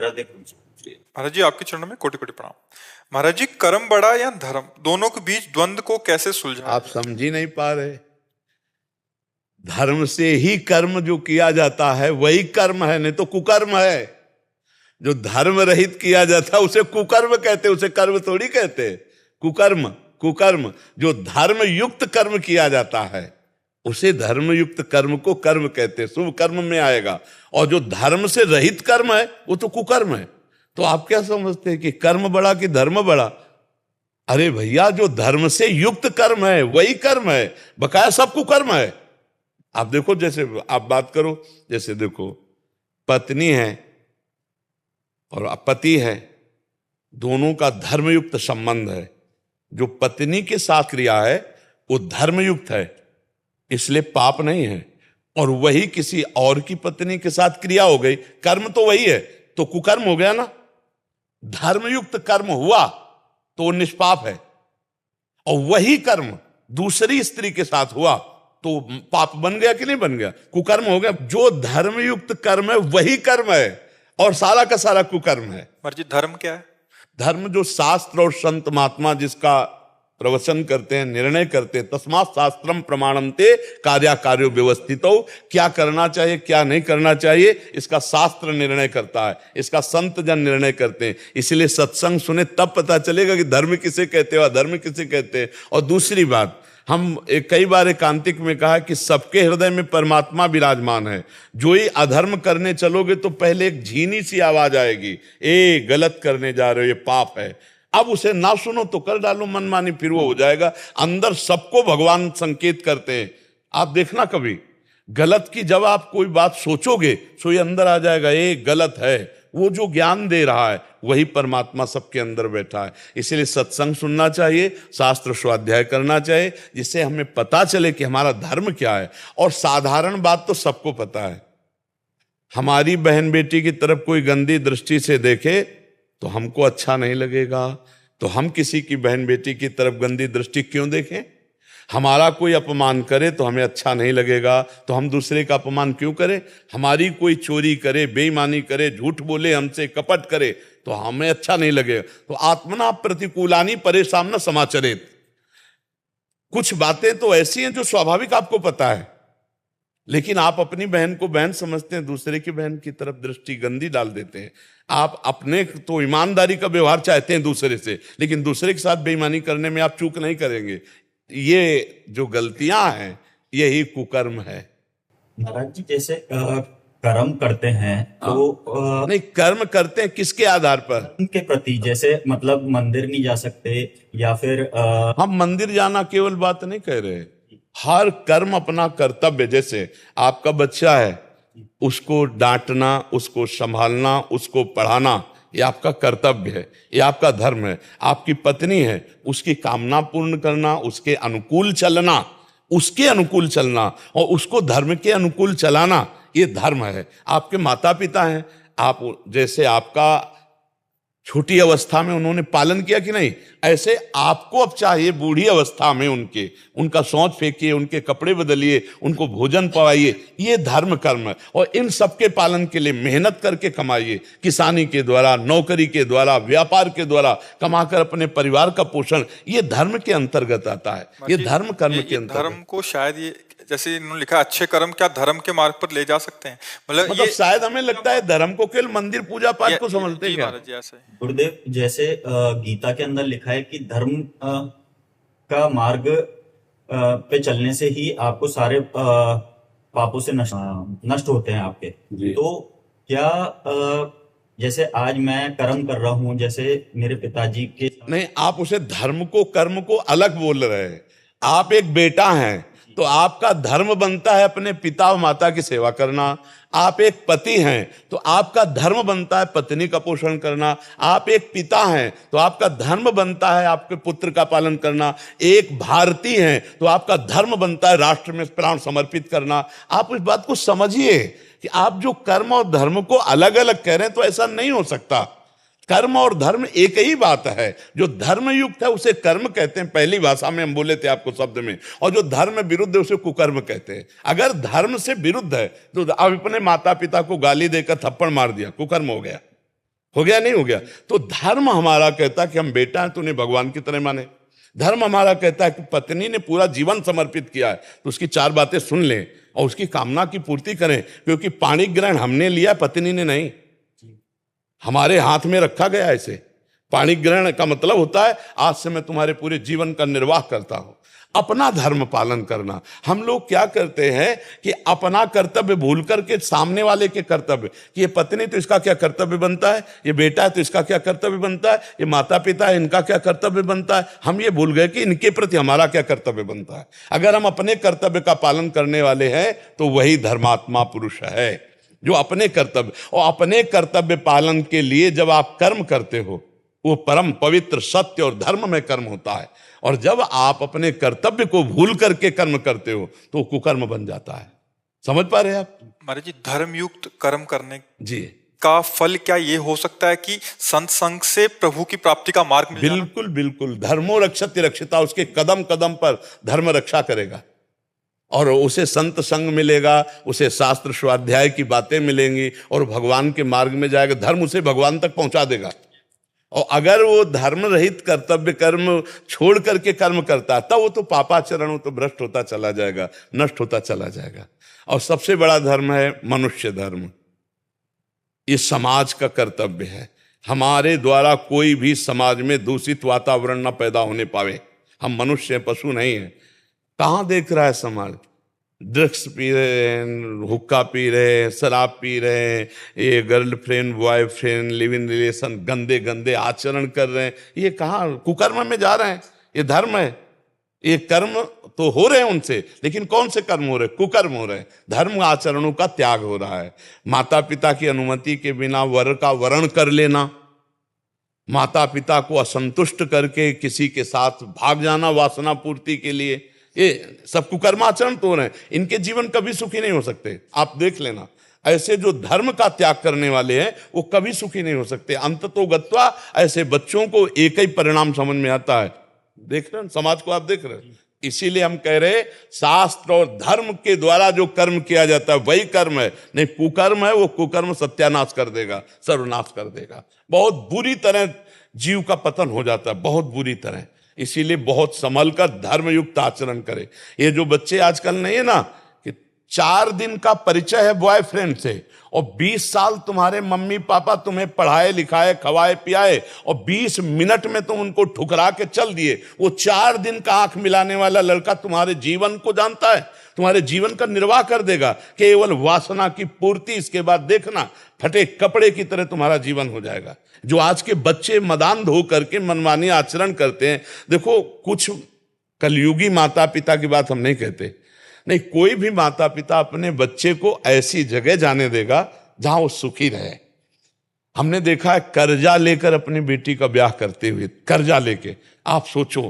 महाराज जी, आपके चरणों में कोटि कोटि प्रणाम। महाराज जी, कर्म बड़ा या धर्म, दोनों के बीच द्वंद्व को कैसे सुलझाएं? आप समझ ही नहीं पा रहे। धर्म से ही कर्म जो किया जाता है वही कर्म है, नहीं तो कुकर्म है। जो धर्म रहित किया जाता है उसे कुकर्म कहते, उसे कर्म थोड़ी कहते। कुकर्म कुकर्म। जो धर्म युक्त कर्म किया जाता है उसे धर्म युक्त कर्म को कर्म कहते, शुभ कर्म में आएगा। और जो धर्म से रहित कर्म है वो तो कुकर्म है। तो आप क्या समझते हैं कि कर्म बड़ा कि धर्म बड़ा? अरे भैया, जो धर्म से युक्त कर्म है वही कर्म है, बकाया सब कुकर्म है। आप देखो, जैसे आप बात करो, जैसे देखो पत्नी है और पति है, दोनों का धर्मयुक्त संबंध है। जो पत्नी के साथ क्रिया है वो धर्मयुक्त है, इसलिए पाप नहीं है। और वही किसी और की पत्नी के साथ क्रिया हो गई, कर्म तो वही है, तो कुकर्म हो गया ना। धर्मयुक्त कर्म हुआ तो वो निष्पाप है, और वही कर्म दूसरी स्त्री के साथ हुआ तो पाप बन गया कि नहीं बन गया? कुकर्म हो गया। जो धर्मयुक्त कर्म है वही कर्म है, और सारा का सारा कुकर्म है। महाराज जी, धर्म क्या है? धर्म जो शास्त्र और संत महात्मा जिसका प्रवचन करते हैं, निर्णय करते हैं, तस्मात् शास्त्रम प्रमाणन्ते कार्याकार्यो व्यवस्थितो। क्या करना चाहिए क्या नहीं करना चाहिए इसका शास्त्र निर्णय करता है, इसका संत जन निर्णय करते हैं। इसलिए सत्संग सुने तब पता चलेगा कि धर्म किसे कहते हैं और अधर्म किसे कहते हैं। और दूसरी बात, हम कई बार एकांतिक में कहा कि सबके हृदय में परमात्मा विराजमान है। जो ही अधर्म करने चलोगे तो पहले एक झीनी सी आवाज आएगी, ए गलत करने जा रहे हो, ये पाप है। अब उसे ना सुनो तो कर डालो मनमानी, फिर वो हो जाएगा। अंदर सबको भगवान संकेत करते हैं। आप देखना, कभी गलत की जब आप कोई बात सोचोगे तो ये अंदर आ जाएगा, ये गलत है। वो जो ज्ञान दे रहा है वही परमात्मा सबके अंदर बैठा है। इसलिए सत्संग सुनना चाहिए, शास्त्र स्वाध्याय करना चाहिए, जिससे हमें पता चले कि हमारा धर्म क्या है। और साधारण बात तो सबको पता है, हमारी बहन बेटी की तरफ कोई गंदी दृष्टि से देखे तो हमको अच्छा नहीं लगेगा, तो हम किसी की बहन बेटी की तरफ गंदी दृष्टि क्यों देखें? हमारा कोई अपमान करे तो हमें अच्छा नहीं लगेगा, तो हम दूसरे का अपमान क्यों करें? हमारी कोई चोरी करे, बेईमानी करे, झूठ बोले, हमसे कपट करे तो हमें अच्छा नहीं लगेगा। तो आत्मना प्रतिकूलानि परेशान न समाचरेत। कुछ बातें तो ऐसी हैं जो स्वाभाविक आपको पता है, लेकिन आप अपनी बहन को बहन समझते हैं, दूसरे की बहन की तरफ दृष्टि गंदी डाल देते हैं। आप अपने तो ईमानदारी का व्यवहार चाहते हैं दूसरे से, लेकिन दूसरे के साथ बेईमानी करने में आप चूक नहीं करेंगे। ये जो गलतियां हैं यही कुकर्म है। महाराज जी, जैसे कर्म करते हैं तो नहीं, कर्म करते हैं किसके आधार पर? उनके प्रति, जैसे मतलब मंदिर नहीं जा सकते या फिर हम मंदिर जाना केवल बात नहीं कह रहे, हर कर्म अपना कर्तव्य। जैसे आपका बच्चा है, उसको डांटना, उसको संभालना, उसको पढ़ाना, ये आपका कर्तव्य है, ये आपका धर्म है। आपकी पत्नी है, उसकी कामना पूर्ण करना, उसके अनुकूल चलना, उसके अनुकूल चलना और उसको धर्म के अनुकूल चलाना, ये धर्म है। आपके माता पिता हैं, आप जैसे आपका छोटी अवस्था में उन्होंने पालन किया कि नहीं, ऐसे आपको अब चाहिए बूढ़ी अवस्था में उनका शौच फेंकिए, उनके कपड़े बदलिए, उनको भोजन पवाइए। ये धर्म कर्म है, और इन सबके पालन के लिए मेहनत करके कमाइए। किसानी के द्वारा, नौकरी के द्वारा, व्यापार के द्वारा कमाकर अपने परिवार का पोषण, ये धर्म के अंतर्गत आता है, ये धर्म कर्म के अंतर्गत। धर्म को शायद ये जैसे इन्होंने लिखा अच्छे कर्म क्या धर्म के मार्ग पर ले जा सकते हैं, मतलब ये शायद हमें लगता है धर्म को केवल मंदिर पूजा पाठ को समझते हैं क्या? गुरुदेव, जैसे गीता के अंदर लिखा है कि धर्म का मार्ग पे चलने से ही आपको सारे पापों से नष्ट होते हैं आपके। तो क्या जैसे आज मैं कर्म कर रहा हूं, जैसे मेरे पिताजी के नहीं, आप उसे धर्म को कर्म को अलग बोल रहे हैं। आप एक बेटा हैं तो आपका धर्म बनता है अपने पिता और माता की सेवा करना। आप एक पति हैं तो आपका धर्म बनता है पत्नी का पोषण करना। आप एक पिता हैं तो आपका धर्म बनता है आपके पुत्र का पालन करना। एक भारतीय हैं तो आपका धर्म बनता है राष्ट्र में प्राण समर्पित करना। आप इस बात को समझिए कि आप जो कर्म और धर्म को अलग अलग कह रहे हैं तो ऐसा नहीं हो सकता। कर्म और धर्म एक ही बात है। जो धर्म युक्त है उसे कर्म कहते हैं, पहली भाषा में हम बोले थे आपको शब्द में, और जो धर्म विरुद्ध है उसे कुकर्म कहते हैं। अगर धर्म से विरुद्ध है तो आप अपने माता पिता को गाली देकर थप्पड़ मार दिया, कुकर्म हो गया। हो गया नहीं हो गया? तो धर्म हमारा कहता है कि हम बेटा हैं तो उन्हें भगवान की तरह माने। धर्म हमारा कहता है कि पत्नी ने पूरा जीवन समर्पित किया है तो उसकी 4 बातें सुन लें और उसकी कामना की पूर्ति करें, क्योंकि पाणी ग्रहण हमने लिया, पत्नी ने नहीं, हमारे हाथ में रखा गया है इसे। पाणी ग्रहण का मतलब होता है आज से मैं तुम्हारे पूरे जीवन का निर्वाह करता हूं। अपना धर्म पालन करना। हम लोग क्या करते हैं कि अपना कर्तव्य भूल करके सामने वाले के कर्तव्य, कि ये पत्नी तो इसका क्या कर्तव्य बनता है, ये बेटा है तो इसका क्या कर्तव्य बनता है, ये माता पिता है इनका क्या कर्तव्य बनता है, हम ये भूल गए कि इनके प्रति हमारा क्या कर्तव्य बनता है। अगर हम अपने कर्तव्य का पालन करने वाले हैं तो वही धर्मात्मा पुरुष है, जो अपने कर्तव्य, और अपने कर्तव्य पालन के लिए जब आप कर्म करते हो वो परम पवित्र सत्य और धर्म में कर्म होता है। और जब आप अपने कर्तव्य को भूल करके कर्म करते हो तो वो कुकर्म बन जाता है। समझ पा रहे हैं आप? महाराज जी, धर्मयुक्त कर्म करने जी का फल क्या ये हो सकता है कि संत संग से प्रभु की प्राप्ति का मार्ग मिल जाना? बिल्कुल बिल्कुल। धर्मो रक्षति रक्षिता, उसके कदम कदम पर धर्म रक्षा करेगा और उसे संत संग मिलेगा, उसे शास्त्र स्वाध्याय की बातें मिलेंगी और भगवान के मार्ग में जाएगा। धर्म उसे भगवान तक पहुंचा देगा। और अगर वो धर्म रहित कर्तव्य कर्म छोड़ करके कर्म करता है तब वो तो पापाचरण, वो तो भ्रष्ट होता चला जाएगा, नष्ट होता चला जाएगा। और सबसे बड़ा धर्म है मनुष्य धर्म। ये समाज का कर्तव्य है, हमारे द्वारा कोई भी समाज में दूषित वातावरण न पैदा होने पावे। हम मनुष्य हैं, पशु नहीं है। कहाँ देख रहा है समाज? ड्रग्स पी रहे हैं, हुक्का पी रहे हैं, शराब पी रहे हैं, ये girlfriend boyfriend live in relation गंदे गंदे आचरण कर रहे हैं। ये कहाँ कुकर्म में जा रहे हैं? ये धर्म है? ये कर्म तो हो रहे हैं उनसे, लेकिन कौन से कर्म हो रहे हैं? कुकर्म हो रहे हैं। धर्म आचरणों का त्याग हो रहा है। माता पिता की अनुमति के बिना वर का वरण कर लेना, माता पिता को असंतुष्ट करके किसी के साथ भाग जाना वासना पूर्ति के लिए, ये सब कुकर्माचरण तो हो रहे हैं। इनके जीवन कभी सुखी नहीं हो सकते। आप देख लेना, ऐसे जो धर्म का त्याग करने वाले हैं वो कभी सुखी नहीं हो सकते। अंततोगत्वा ऐसे बच्चों को एक ही परिणाम समझ में आता है। देख रहे हैं समाज को, आप देख रहे हैं। इसीलिए हम कह रहे शास्त्र और धर्म के द्वारा जो कर्म किया जाता है वही कर्म है, नहीं कुकर्म है। वो कुकर्म सत्यानाश कर देगा, सर्वनाश कर देगा। बहुत बुरी तरह जीव का पतन हो जाता है, बहुत बुरी तरह। इसीलिए बहुत संभल कर धर्मयुक्त आचरण करे। ये जो बच्चे आजकल नहीं है ना, कि 4 दिन का परिचय है बॉयफ्रेंड से और 20 साल तुम्हारे मम्मी पापा तुम्हें पढ़ाए लिखाए खवाए पियाए और 20 मिनट में तुम उनको ठुकरा के चल दिए। वो 4 दिन का आंख मिलाने वाला लड़का तुम्हारे जीवन को जानता है, तुम्हारे जीवन का निर्वाह कर देगा। केवल वासना की पूर्ति, इसके बाद देखना फटे कपड़े की तरह तुम्हारा जीवन हो जाएगा। जो आज के बच्चे मदान धो करके मनमानी आचरण करते हैं, देखो कुछ कलयुगी माता पिता की बात हम नहीं कहते, नहीं, कोई भी माता पिता अपने बच्चे को ऐसी जगह जाने देगा जहां वो सुखी रहे। हमने देखा है कर्जा लेकर अपनी बेटी का ब्याह करते हुए, कर्जा लेके। आप सोचो,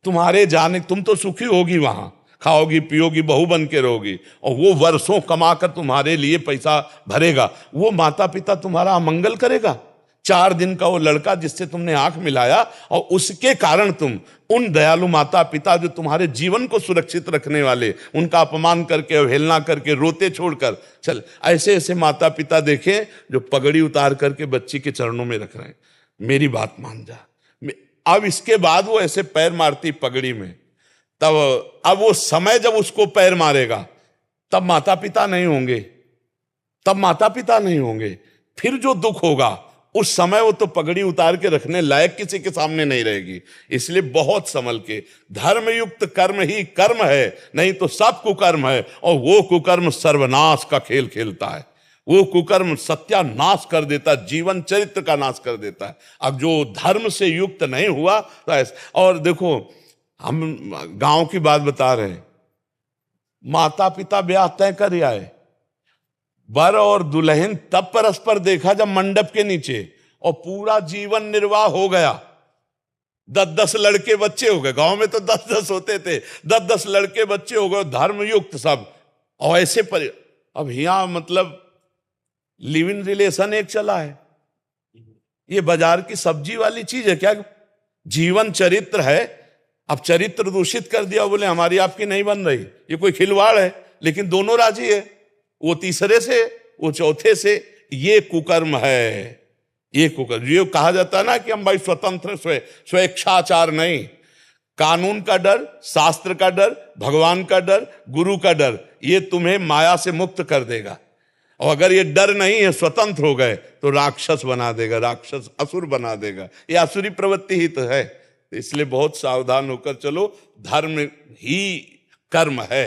तुम्हारे जाने, तुम तो सुखी होगी वहां, खाओगी पियोगी बहू बन के रहोगी, और वो वर्षों कमाकर तुम्हारे लिए पैसा भरेगा। वो माता पिता तुम्हारा अमंगल करेगा? 4 दिन का वो लड़का जिससे तुमने आंख मिलाया और उसके कारण तुम उन दयालु माता पिता जो तुम्हारे जीवन को सुरक्षित रखने वाले, उनका अपमान करके अवहेलना करके रोते छोड़कर चल, ऐसे ऐसे माता पिता देखें जो पगड़ी उतार करके बच्ची के चरणों में रख रहे हैं, मेरी बात मान जा। अब इसके बाद वो ऐसे पैर मारती पगड़ी में, तब अब वो समय जब उसको पैर मारेगा तब माता पिता नहीं होंगे, तब माता पिता नहीं होंगे। फिर जो दुख होगा उस समय वो तो पगड़ी उतार के रखने लायक किसी के सामने नहीं रहेगी। इसलिए बहुत संभल के, धर्मयुक्त कर्म ही कर्म है, नहीं तो सब कुकर्म है। और वो कुकर्म सर्वनाश का खेल खेलता है, वो कुकर्म सत्यानाश कर देता, जीवन चरित्र का नाश कर देता है। अब जो धर्म से युक्त नहीं हुआ तो ऐसा। और देखो, हम गांव की बात बता रहे हैं, माता पिता ब्याह तय कर आए, वर और दुल्हन तब परस्पर देखा जब मंडप के नीचे, और पूरा जीवन निर्वाह हो गया। 10-10 लड़के बच्चे हो गए। गांव में तो 10-10 होते थे, 10-10 लड़के बच्चे हो गए, धर्मयुक्त सब। और ऐसे पर अब यहां मतलब लिव इन रिलेशन एक चला है। ये बाजार की सब्जी वाली चीज है क्या? जीवन चरित्र है, अब चरित्र दूषित कर दिया, बोले हमारी आपकी नहीं बन रही। ये कोई खिलवाड़ है? लेकिन दोनों राजी है, वो तीसरे से, वो चौथे से। ये कुकर्म है, ये कुकर्म। ये कहा जाता है ना कि हम भाई स्वतंत्र स्वेच्छाचार नहीं, कानून का डर, शास्त्र का डर, भगवान का डर, गुरु का डर, ये तुम्हें माया से मुक्त कर देगा। और अगर ये डर नहीं है, स्वतंत्र हो गए, तो राक्षस बना देगा, राक्षस असुर बना देगा। ये असुरी प्रवृत्ति ही तो है। इसलिए बहुत सावधान होकर चलो। धर्म ही कर्म है,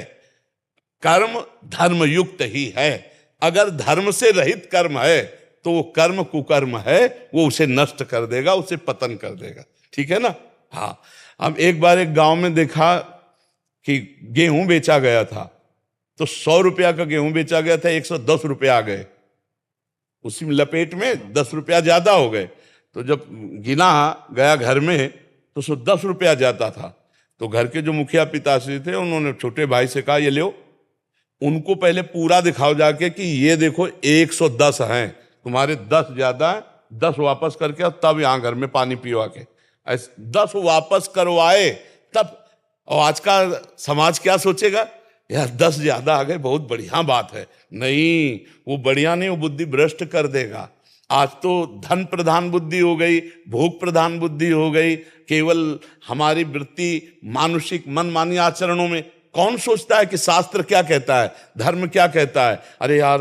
कर्म धर्म युक्त ही है। अगर धर्म से रहित कर्म है तो वो कर्म कुकर्म है, वो उसे नष्ट कर देगा, उसे पतन कर देगा। ठीक है ना? हाँ। अब एक बार एक गांव में देखा कि गेहूं बेचा गया था, तो 100 रुपया का गेहूं बेचा गया था, 110 रुपया आ गए। उसी में लपेट में 10 रुपया ज्यादा हो गए। तो जब गिना गया घर में तो 110 रुपया जाता था। तो घर के जो मुखिया पिताश्री थे, उन्होंने छोटे भाई से कहा, ये लो, उनको पहले पूरा दिखाओ जाके कि ये देखो 110 हैं, तुम्हारे 10 ज्यादा है, 10 वापस करके और तब यहां घर में पानी पिवा के। 10 वापस करवाए तब। और आज का समाज क्या सोचेगा, यार 10 ज्यादा आ गए, बहुत बढ़िया बात है। नहीं, वो बढ़िया नहीं, वो बुद्धि भ्रष्ट कर देगा। आज तो धन प्रधान बुद्धि हो गई, भोग प्रधान बुद्धि हो गई। केवल हमारी वृत्ति मानुषिक मनमानी आचरणों में। कौन सोचता है कि शास्त्र क्या कहता है, धर्म क्या कहता है? अरे यार,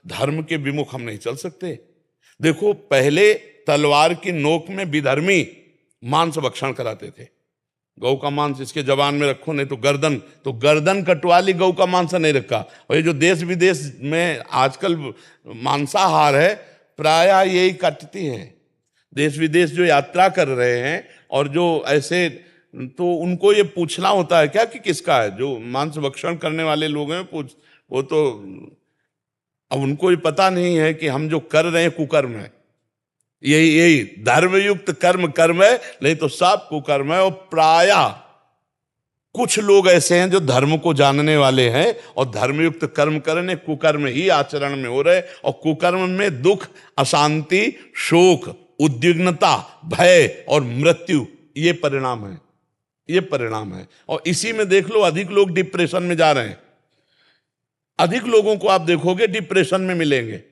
धर्म के विमुख हम नहीं चल सकते। देखो, पहले तलवार की नोक में विधर्मी मांस भक्षण कराते थे। गौ का मांस इसके जबान में रखो, नहीं तो गर्दन कटवा ली, गौ का मांस नहीं रखा। और ये जो देश विदेश में आजकल मांसाहार है, प्राय यही कटती हैं। देश विदेश जो यात्रा कर रहे हैं और जो ऐसे, तो उनको ये पूछना होता है क्या कि किसका है। जो मांस भक्षण करने वाले लोग हैं, वो तो अब उनको ये पता नहीं है कि हम जो कर रहे हैं कुकर्म है। यही धर्मयुक्त कर्म कर्म है, नहीं तो सब कुकर्म है। और प्राय कुछ लोग ऐसे हैं जो धर्म को जानने वाले हैं और धर्मयुक्त कर्म करने, कुकर्म ही आचरण में हो रहे। और कुकर्म में दुख, अशांति, शोक, उद्विग्नता, भय और मृत्यु, ये परिणाम है, ये परिणाम है। और इसी में देख लो, अधिक लोग डिप्रेशन में जा रहे हैं। अधिक लोगों को आप देखोगे डिप्रेशन में मिलेंगे।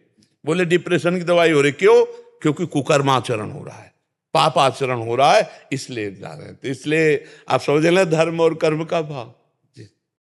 बोले डिप्रेशन की दवाई हो रही, क्यों? क्योंकि कुकर्माचरण हो रहा है, पाप आचरण हो रहा है, इसलिए जा रहे हैं। तो इसलिए आप समझ लें धर्म और कर्म का भाव।